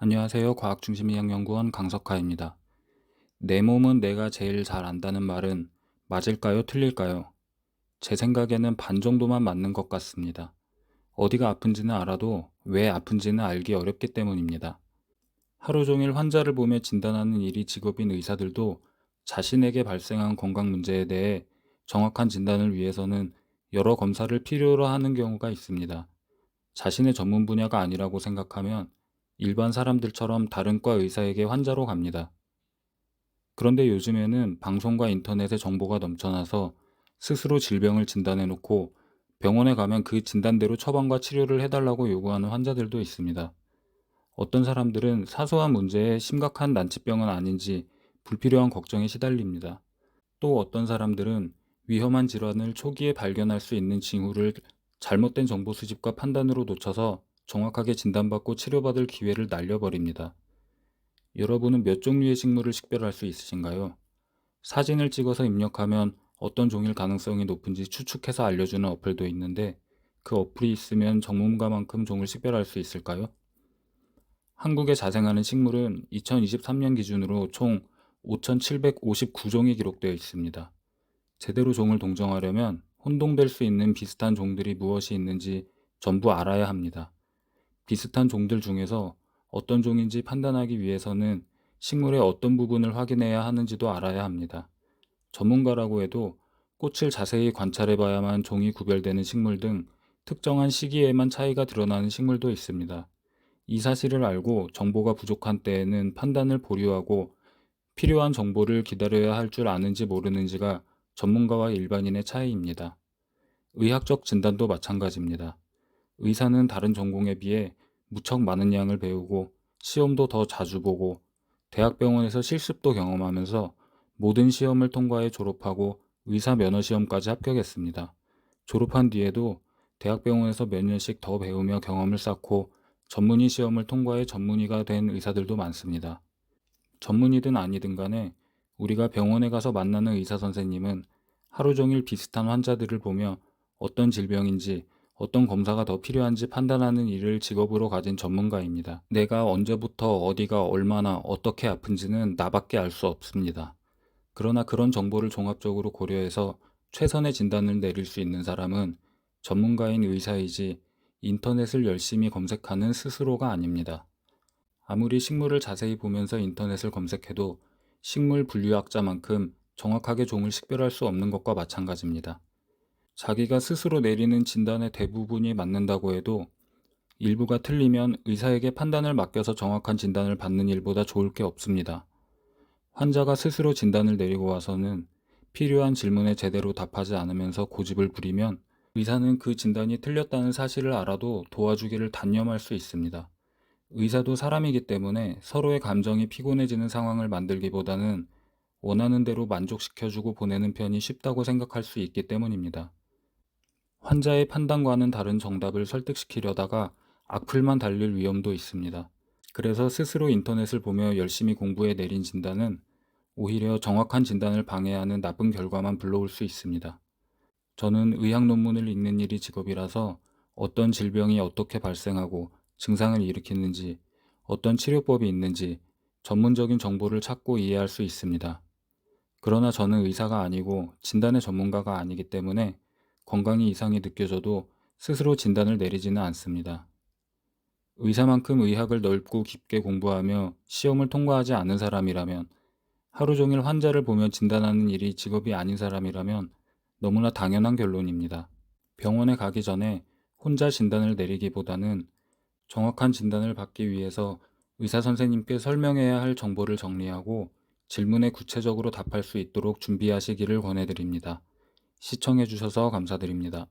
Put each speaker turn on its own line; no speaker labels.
안녕하세요. 과학중심의학연구원 강석하입니다. 내 몸은 내가 제일 잘 안다는 말은 맞을까요? 틀릴까요? 제 생각에는 반 정도만 맞는 것 같습니다. 어디가 아픈지는 알아도 왜 아픈지는 알기 어렵기 때문입니다. 하루 종일 환자를 보며 진단하는 일이 직업인 의사들도 자신에게 발생한 건강 문제에 대해 정확한 진단을 위해서는 여러 검사를 필요로 하는 경우가 있습니다. 자신의 전문 분야가 아니라고 생각하면 일반 사람들처럼 다른 과 의사에게 환자로 갑니다. 그런데 요즘에는 방송과 인터넷에 정보가 넘쳐나서 스스로 질병을 진단해놓고 병원에 가면 그 진단대로 처방과 치료를 해달라고 요구하는 환자들도 있습니다. 어떤 사람들은 사소한 문제에 심각한 난치병은 아닌지 불필요한 걱정에 시달립니다. 또 어떤 사람들은 위험한 질환을 초기에 발견할 수 있는 징후를 잘못된 정보 수집과 판단으로 놓쳐서 정확하게 진단받고 치료받을 기회를 날려버립니다. 여러분은 몇 종류의 식물을 식별할 수 있으신가요? 사진을 찍어서 입력하면 어떤 종일 가능성이 높은지 추측해서 알려주는 어플도 있는데 그 어플이 있으면 전문가만큼 종을 식별할 수 있을까요? 한국에 자생하는 식물은 2023년 기준으로 총 5,759종이 기록되어 있습니다. 제대로 종을 동정하려면 혼동될 수 있는 비슷한 종들이 무엇이 있는지 전부 알아야 합니다. 비슷한 종들 중에서 어떤 종인지 판단하기 위해서는 식물의 어떤 부분을 확인해야 하는지도 알아야 합니다. 전문가라고 해도 꽃을 자세히 관찰해 봐야만 종이 구별되는 식물 등 특정한 시기에만 차이가 드러나는 식물도 있습니다. 이 사실을 알고 정보가 부족한 때에는 판단을 보류하고 필요한 정보를 기다려야 할 줄 아는지 모르는지가 전문가와 일반인의 차이입니다. 의학적 진단도 마찬가지입니다. 의사는 다른 전공에 비해 무척 많은 양을 배우고 시험도 더 자주 보고 대학병원에서 실습도 경험하면서 모든 시험을 통과해 졸업하고 의사 면허 시험까지 합격했습니다. 졸업한 뒤에도 대학병원에서 몇 년씩 더 배우며 경험을 쌓고 전문의 시험을 통과해 전문의가 된 의사들도 많습니다. 전문의든 아니든 간에 우리가 병원에 가서 만나는 의사 선생님은 하루 종일 비슷한 환자들을 보며 어떤 질병인지 어떤 검사가 더 필요한지 판단하는 일을 직업으로 가진 전문가입니다. 내가 언제부터 어디가 얼마나 어떻게 아픈지는 나밖에 알 수 없습니다. 그러나 그런 정보를 종합적으로 고려해서 최선의 진단을 내릴 수 있는 사람은 전문가인 의사이지 인터넷을 열심히 검색하는 스스로가 아닙니다. 아무리 식물을 자세히 보면서 인터넷을 검색해도 식물 분류학자만큼 정확하게 종을 식별할 수 없는 것과 마찬가지입니다. 자기가 스스로 내리는 진단의 대부분이 맞는다고 해도 일부가 틀리면 의사에게 판단을 맡겨서 정확한 진단을 받는 일보다 좋을 게 없습니다. 환자가 스스로 진단을 내리고 와서는 필요한 질문에 제대로 답하지 않으면서 고집을 부리면 의사는 그 진단이 틀렸다는 사실을 알아도 도와주기를 단념할 수 있습니다. 의사도 사람이기 때문에 서로의 감정이 피곤해지는 상황을 만들기보다는 원하는 대로 만족시켜주고 보내는 편이 쉽다고 생각할 수 있기 때문입니다. 환자의 판단과는 다른 정답을 설득시키려다가 악플만 달릴 위험도 있습니다. 그래서 스스로 인터넷을 보며 열심히 공부해 내린 진단은 오히려 정확한 진단을 방해하는 나쁜 결과만 불러올 수 있습니다. 저는 의학 논문을 읽는 일이 직업이라서 어떤 질병이 어떻게 발생하고 증상을 일으키는지, 어떤 치료법이 있는지 전문적인 정보를 찾고 이해할 수 있습니다. 그러나 저는 의사가 아니고 진단의 전문가가 아니기 때문에 건강이 이상이 느껴져도 스스로 진단을 내리지는 않습니다. 의사만큼 의학을 넓고 깊게 공부하며 시험을 통과하지 않은 사람이라면, 하루 종일 환자를 보며 진단하는 일이 직업이 아닌 사람이라면 너무나 당연한 결론입니다. 병원에 가기 전에 혼자 진단을 내리기보다는 정확한 진단을 받기 위해서 의사 선생님께 설명해야 할 정보를 정리하고 질문에 구체적으로 답할 수 있도록 준비하시기를 권해드립니다. 시청해주셔서 감사드립니다.